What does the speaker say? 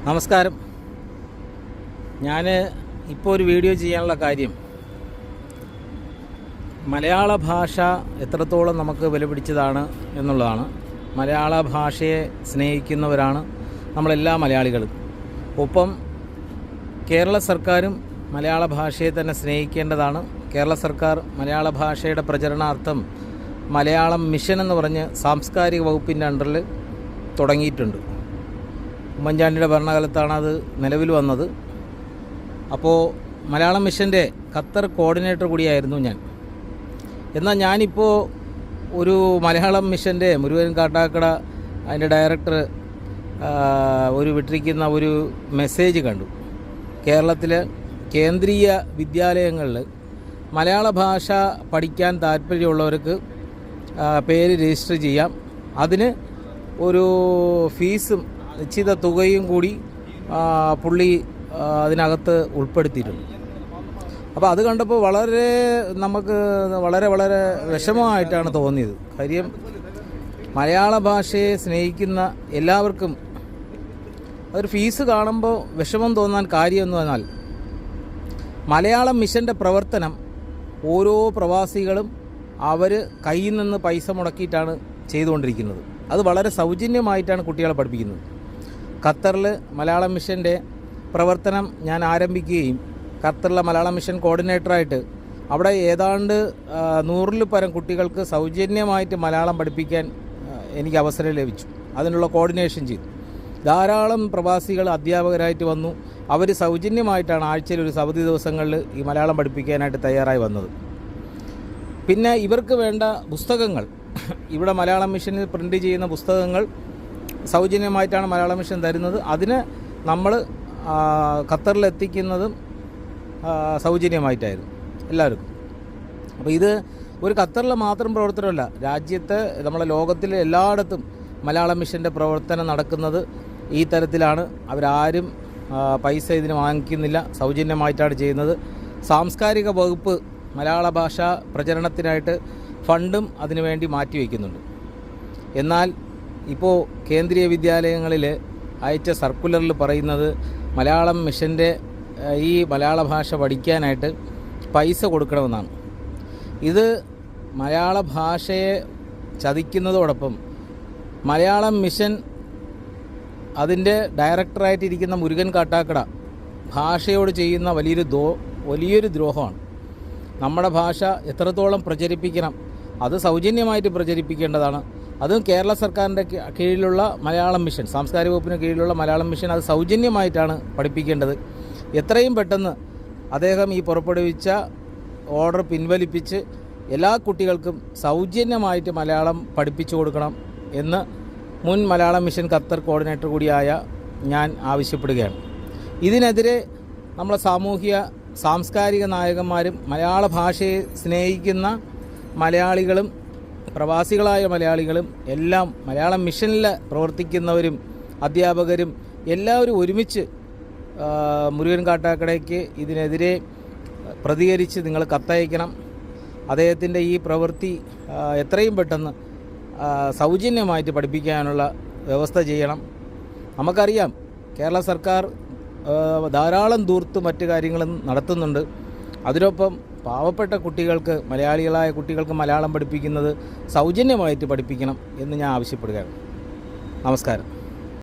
നമസ്കാരം. ഞാൻ ഇപ്പോൾ ഒരു വീഡിയോ ചെയ്യാനുള്ള കാര്യം മലയാള ഭാഷ എത്രത്തോളം നമുക്ക് വിലപിടിച്ചതാണ് എന്നുള്ളതാണ്. മലയാള ഭാഷയെ സ്നേഹിക്കുന്നവരാണ് നമ്മളെല്ലാ മലയാളികളും. ഒപ്പം കേരള സർക്കാരും മലയാള ഭാഷയെ തന്നെ സ്നേഹിക്കേണ്ടതാണ്. കേരള സർക്കാർ മലയാള ഭാഷയുടെ പ്രചരണാർത്ഥം മലയാളം മിഷൻ എന്ന് പറഞ്ഞ് സാംസ്കാരിക വകുപ്പിൻ്റെ അണ്ടറിൽ തുടങ്ങിയിട്ടുണ്ട്. ഉമ്മൻചാണ്ടിയുടെ ഭരണകാലത്താണ് അത് നിലവിൽ വന്നത്. അപ്പോൾ മലയാളം മിഷൻ്റെ ഖത്തർ കോർഡിനേറ്റർ കൂടിയായിരുന്നു ഞാൻ. എന്നാൽ ഞാനിപ്പോൾ ഒരു മലയാളം മിഷൻ്റെ മുരുകൻ കാട്ടാക്കട അതിൻ്റെ ഡയറക്ടർ ഒരു വിട്ടിരിക്കുന്ന ഒരു മെസ്സേജ് കണ്ടു. കേരളത്തിലെ കേന്ദ്രീയ വിദ്യാലയങ്ങളിൽ മലയാള ഭാഷ പഠിക്കാൻ താല്പര്യമുള്ളവർക്ക് പേര് രജിസ്റ്റർ ചെയ്യാം. അതിന് ഒരു ഫീസും നിശ്ചിത തുകയും കൂടി പുള്ളി അതിനകത്ത് ഉൾപ്പെടുത്തിയിട്ടുണ്ട്. അപ്പോൾ അത് കണ്ടപ്പോൾ നമുക്ക് വളരെ വിഷമമായിട്ടാണ് തോന്നിയത്. കാര്യം മലയാള ഭാഷയെ സ്നേഹിക്കുന്ന എല്ലാവർക്കും അതൊരു ഫീസ് കാണുമ്പോൾ വിഷമം തോന്നാൻ കാര്യമെന്ന് പറഞ്ഞാൽ മലയാളം മിഷൻ്റെ പ്രവർത്തനം ഓരോ പ്രവാസികളും അവർ കയ്യിൽ നിന്ന് പൈസ മുടക്കിയിട്ടാണ് ചെയ്തുകൊണ്ടിരിക്കുന്നത്. അത് വളരെ സൗജന്യമായിട്ടാണ് കുട്ടികളെ പഠിപ്പിക്കുന്നത്. ഖത്തറിൽ മലയാളം മിഷൻ്റെ പ്രവർത്തനം ഞാൻ ആരംഭിക്കുകയും ഖത്തറിലെ മലയാളം മിഷൻ കോർഡിനേറ്ററായിട്ട് അവിടെ ഏതാണ്ട് 100-ൽ പരം കുട്ടികൾക്ക് സൗജന്യമായിട്ട് മലയാളം പഠിപ്പിക്കാൻ എനിക്ക് അവസരം ലഭിച്ചു. അതിനുള്ള കോർഡിനേഷൻ ചെയ്തു. ധാരാളം പ്രവാസികൾ അധ്യാപകരായിട്ട് വന്നു. അവർ സൗജന്യമായിട്ടാണ് ആഴ്ചയിൽ ഒരു അവധി ദിവസങ്ങളിൽ ഈ മലയാളം പഠിപ്പിക്കാനായിട്ട് തയ്യാറായി വന്നത്. പിന്നെ ഇവർക്ക് വേണ്ട പുസ്തകങ്ങൾ, ഇവിടെ മലയാളം മിഷനിൽ പ്രിൻ്റ് ചെയ്യുന്ന പുസ്തകങ്ങൾ സൗജന്യമായിട്ടാണ് മലയാളം മിഷൻ തരുന്നത്. അതിന് നമ്മൾ ഖത്തറിലെത്തിക്കുന്നതും സൗജന്യമായിട്ടായിരുന്നു എല്ലാവർക്കും. അപ്പോൾ ഇത് ഒരു ഖത്തറിലെ മാത്രം പ്രവർത്തനമല്ല, രാജ്യത്തെ നമ്മളെ ലോകത്തിലെ എല്ലായിടത്തും മലയാളം മിഷൻ്റെ പ്രവർത്തനം നടക്കുന്നത് ഈ തരത്തിലാണ്. അവരാരും പൈസ ഇതിന് വാങ്ങിക്കുന്നില്ല, സൗജന്യമായിട്ടാണ് ചെയ്യുന്നത്. സാംസ്കാരിക വകുപ്പ് മലയാള ഭാഷ പ്രചരണത്തിനായിട്ട് ഫണ്ടും അതിനുവേണ്ടി മാറ്റിവെക്കുന്നുണ്ട്. എന്നാൽ ഇപ്പോൾ കേന്ദ്രീയ വിദ്യാലയങ്ങളിൽ അയച്ച സർക്കുലറിൽ പറയുന്നത് മലയാളം മിഷൻ്റെ ഈ മലയാള ഭാഷ പഠിക്കാനായിട്ട് പൈസ കൊടുക്കണമെന്നാണ്. ഇത് മലയാള ഭാഷയെ ചതിക്കുന്നതോടൊപ്പം മലയാളം മിഷൻ അതിൻ്റെ ഡയറക്ടറായിട്ടിരിക്കുന്ന മുരുകൻ കാട്ടാക്കട ഭാഷയോട് ചെയ്യുന്ന വലിയൊരു ദ്രോഹമാണ്. നമ്മുടെ ഭാഷ എത്രത്തോളം പ്രചരിപ്പിക്കണം, അത് സൗജന്യമായിട്ട് പ്രചരിപ്പിക്കേണ്ടതാണ്. അതും കേരള സർക്കാരിൻ്റെ കീഴിലുള്ള മലയാളം മിഷൻ, സാംസ്കാരിക വകുപ്പിന് കീഴിലുള്ള മലയാളം മിഷൻ അത് സൗജന്യമായിട്ടാണ് പഠിപ്പിക്കേണ്ടത്. എത്രയും പെട്ടെന്ന് അദ്ദേഹം ഈ പുറപ്പെടുവിച്ച ഓർഡർ പിൻവലിപ്പിച്ച് എല്ലാ കുട്ടികൾക്കും സൗജന്യമായിട്ട് മലയാളം പഠിപ്പിച്ചു കൊടുക്കണം എന്ന് മുൻ മലയാളം മിഷൻ ഖത്തർ കോർഡിനേറ്റർ കൂടിയായ ഞാൻ ആവശ്യപ്പെടുകയാണ്. ഇതിനെതിരെ നമ്മളെ സാംസ്കാരിക നായകന്മാരും മലയാള ഭാഷയെ സ്നേഹിക്കുന്ന മലയാളികളും പ്രവാസികളായ മലയാളികളും എല്ലാം മലയാളം മിഷനിൽ പ്രവർത്തിക്കുന്നവരും അധ്യാപകരും എല്ലാവരും ഒരുമിച്ച് മുരുകൻ കാട്ടാക്കടയ്ക്ക് ഇതിനെതിരെ പ്രതികരിച്ച് നിങ്ങൾ കത്തയക്കണം. അദ്ദേഹത്തിൻ്റെ ഈ പ്രവൃത്തി എത്രയും പെട്ടെന്ന് സൗജന്യമായിട്ട് പഠിപ്പിക്കാനുള്ള വ്യവസ്ഥ ചെയ്യണം. നമുക്കറിയാം കേരള സർക്കാർ ധാരാളം ദൂർത്ത് മറ്റു കാര്യങ്ങളും നടത്തുന്നുണ്ട്. അതിനൊപ്പം പാവപ്പെട്ട കുട്ടികൾക്ക്, മലയാളികളായ കുട്ടികൾക്ക് മലയാളം പഠിപ്പിക്കുന്നത് സൗജന്യമായിട്ട് പഠിപ്പിക്കണം എന്ന് ഞാൻ ആവശ്യപ്പെടുകയാണ്. നമസ്കാരം.